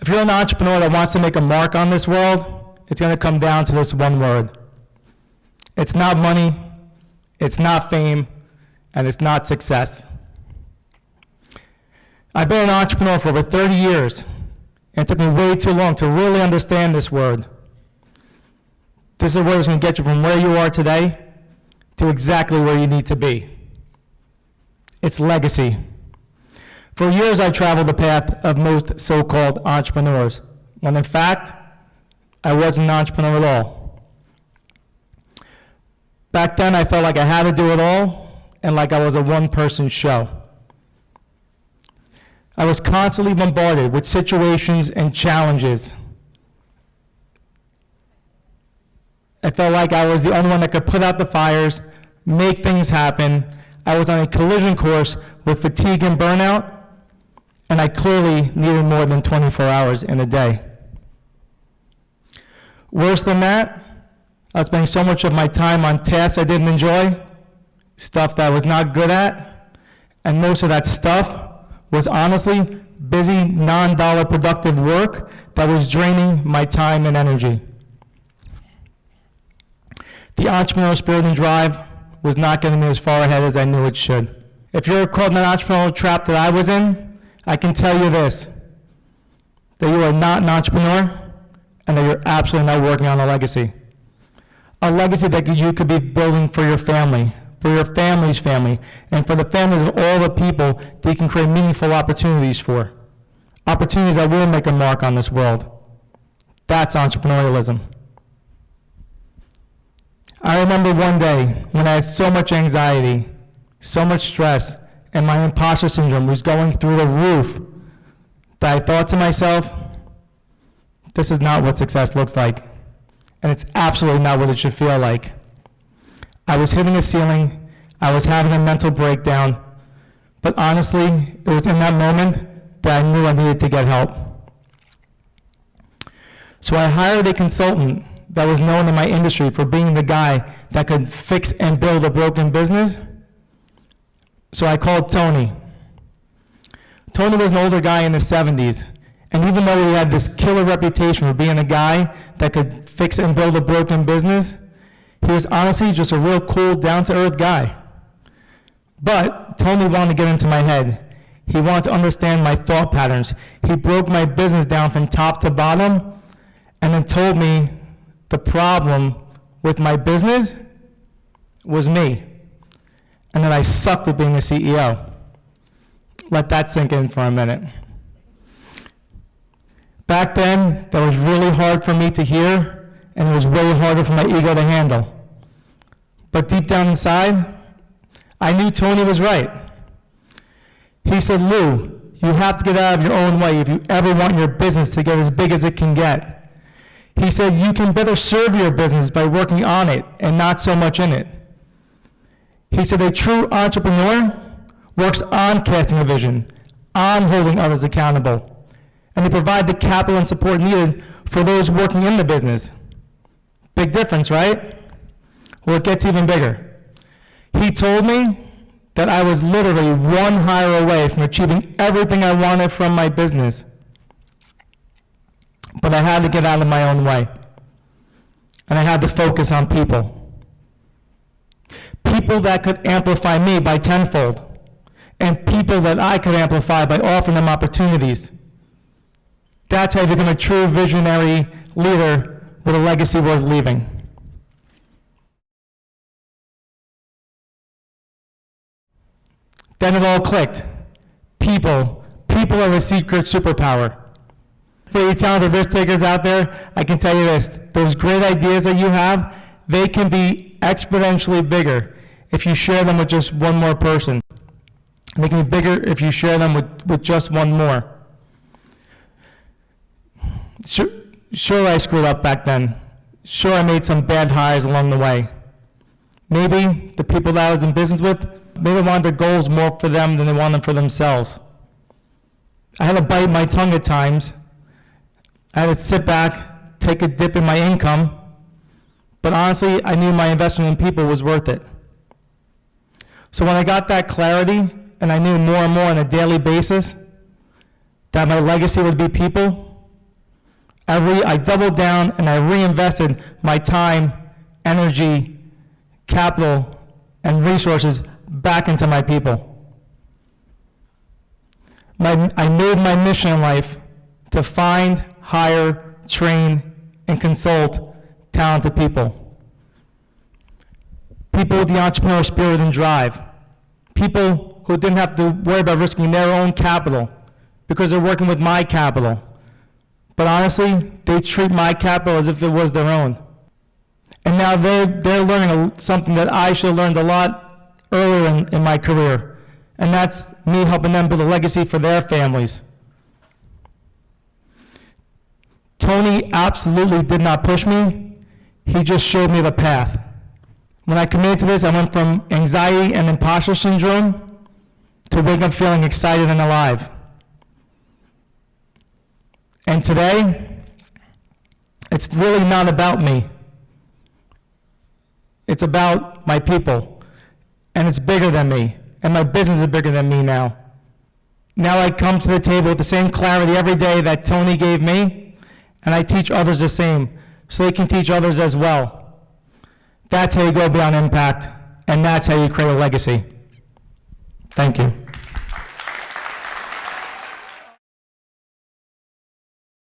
If you're an entrepreneur that wants to make a mark on this world, it's going to come down to this one word. It's not money, it's not fame, and it's not success. I've been an entrepreneur for over 30 years, and it took me way too long to really understand this word. This is a word that's going to get you from where you are today to exactly where you need to be. It's legacy. For years, I traveled the path of most so-called entrepreneurs, when in fact, I wasn't an entrepreneur at all. Back then, I felt like I had to do it all, and like I was a one-person show. I was constantly bombarded with situations and challenges. I felt like I was the only one that could put out the fires, make things happen. I was on a collision course with fatigue and burnout, and I clearly needed more than 24 hours in a day. Worse than that, I was spending so much of my time on tasks I didn't enjoy, stuff that I was not good at, and most of that stuff was honestly busy, non-dollar productive work that was draining my time and energy. The entrepreneurial spirit and drive was not getting me as far ahead as I knew it should. If you're caught in an entrepreneurial trap that I was in, I can tell you this, that you are not an entrepreneur and that you're absolutely not working on a legacy. A legacy that you could be building for your family, for your family's family, and for the families of all the people that you can create meaningful opportunities for. Opportunities that will make a mark on this world. That's entrepreneurialism. I remember one day when I had so much anxiety, so much stress, and my imposter syndrome was going through the roof, that I thought to myself, this is not what success looks like, and it's absolutely not what it should feel like. I was hitting a ceiling, I was having a mental breakdown, but honestly, it was in that moment that I knew I needed to get help. So I hired a consultant that was known in my industry for being the guy that could fix and build a broken business. So I called Tony. Tony was an older guy in his 70s, and even though he had this killer reputation for being a guy that could fix and build a broken business, he was honestly just a real cool, down-to-earth guy. But Tony wanted to get into my head. He wanted to understand my thought patterns. He broke my business down from top to bottom and then told me the problem with my business was me, and that I sucked at being a CEO. Let that sink in for a minute. Back then, that was really hard for me to hear, and it was way harder for my ego to handle. But deep down inside, I knew Tony was right. He said, Lou, you have to get out of your own way if you ever want your business to get as big as it can get. He said, you can better serve your business by working on it and not so much in it. He said, a true entrepreneur works on casting a vision, on holding others accountable, and they provide the capital and support needed for those working in the business. Big difference, right? Well, it gets even bigger. He told me that I was literally one hire away from achieving everything I wanted from my business. But I had to get out of my own way. And I had to focus on people. People that could amplify me by tenfold. And people that I could amplify by offering them opportunities. That's how you become a true visionary leader with a legacy worth leaving. Then it all clicked. People are the secret superpower. For you talented risk takers out there, I can tell you this, those great ideas that you have, they can be exponentially bigger if you share them with just one more person. They can be bigger if you share them with just one more. Sure, I screwed up back then. Sure, I made some bad hires along the way. Maybe the people that I was in business with, maybe wanted their goals more for them than they wanted them for themselves. I had to bite my tongue at times. I had to sit back, take a dip in my income, but honestly, I knew my investment in people was worth it. So when I got that clarity, and I knew more and more on a daily basis that my legacy would be people, I doubled down and I reinvested my time, energy, capital, and resources back into my people. I made my mission in life to find, hire, train, and consult talented people. People with the entrepreneurial spirit and drive. People who didn't have to worry about risking their own capital because they're working with my capital. But honestly, they treat my capital as if it was their own. And now they're learning something that I should have learned a lot earlier in my career. And that's me helping them build a legacy for their families. Tony absolutely did not push me. He just showed me the path. When I committed to this, I went from anxiety and imposter syndrome to waking up feeling excited and alive. And today, it's really not about me. It's about my people. And it's bigger than me. And my business is bigger than me now. Now I come to the table with the same clarity every day that Tony gave me, and I teach others the same, so they can teach others as well. That's how you go beyond impact, and that's how you create a legacy. Thank you.